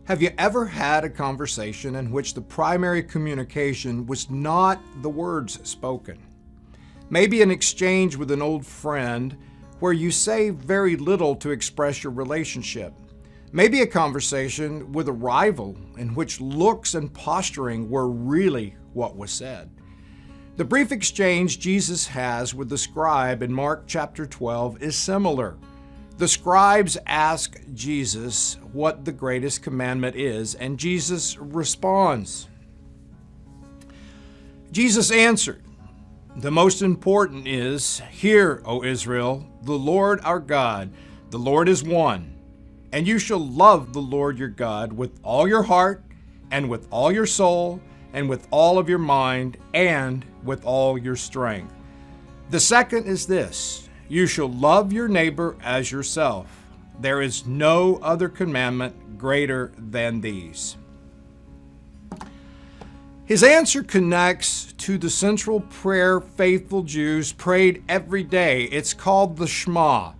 Have you ever had a conversation in which the primary communication was not the words spoken? Maybe an exchange with an old friend where you say very little to express your relationship. Maybe a conversation with a rival in which looks and posturing were really what was said. The brief exchange Jesus has with the scribe in Mark chapter 12 is similar. The scribes ask Jesus what the greatest commandment is, and Jesus responds. Jesus answered, "The most important is, Hear, O Israel, the Lord our God, the Lord is one, and you shall love the Lord your God with all your heart, and with all your soul, and with all of your mind, and with all your strength. The second is this, you shall love your neighbor as yourself. There is no other commandment greater than these." His answer connects to the central prayer faithful Jews prayed every day. It's called the Shema.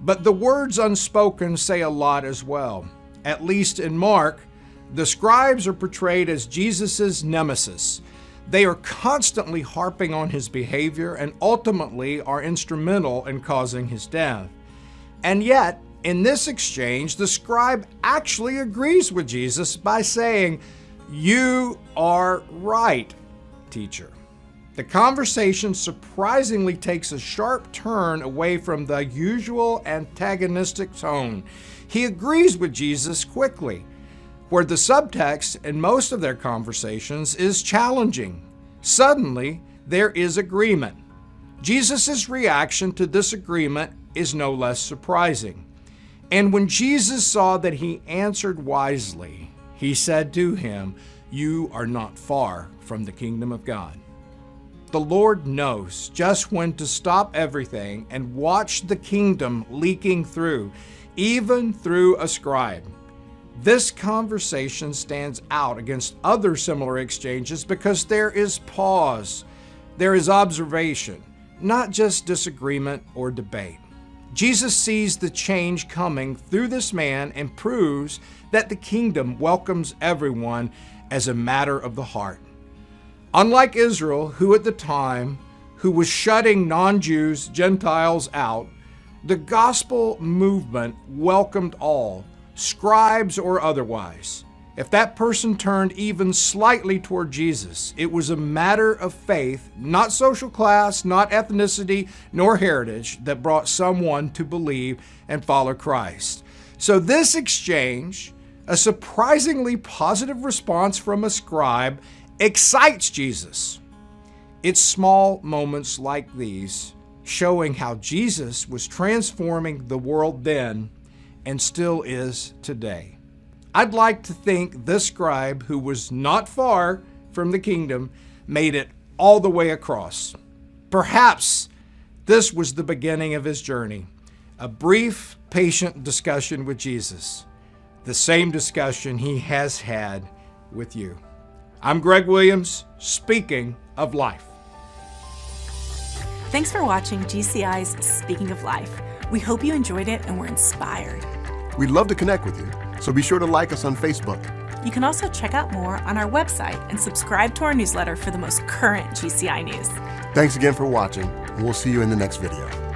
But the words unspoken say a lot as well. At least in Mark, the scribes are portrayed as Jesus' nemesis. They are constantly harping on his behavior and ultimately are instrumental in causing his death. And yet, in this exchange, the scribe actually agrees with Jesus by saying, "You are right, teacher." The conversation surprisingly takes a sharp turn away from the usual antagonistic tone. He agrees with Jesus quickly, where the subtext in most of their conversations is challenging. Suddenly, there is agreement. Jesus' reaction to this agreement is no less surprising. And when Jesus saw that he answered wisely, he said to him, "You are not far from the kingdom of God." The Lord knows just when to stop everything and watch the kingdom leaking through, even through a scribe. This conversation stands out against other similar exchanges because there is pause, there is observation, not just disagreement or debate. Jesus sees the change coming through this man and proves that the kingdom welcomes everyone as a matter of the heart. Unlike Israel, who at the time, who was shutting non-Jews, Gentiles out, the gospel movement welcomed all, scribes or otherwise. If that person turned even slightly toward Jesus, it was a matter of faith, not social class, not ethnicity, nor heritage, that brought someone to believe and follow Christ. So this exchange, a surprisingly positive response from a scribe, excites Jesus. It's small moments like these showing how Jesus was transforming the world then and still is today. I'd like to think this scribe, who was not far from the kingdom, made it all the way across. Perhaps this was the beginning of his journey, a brief, patient discussion with Jesus, the same discussion he has had with you. I'm Greg Williams, speaking of life. Thanks for watching GCI's Speaking of Life. We hope you enjoyed it and were inspired. We'd love to connect with you, so be sure to like us on Facebook. You can also check out more on our website and subscribe to our newsletter for the most current GCI news. Thanks again for watching, and we'll see you in the next video.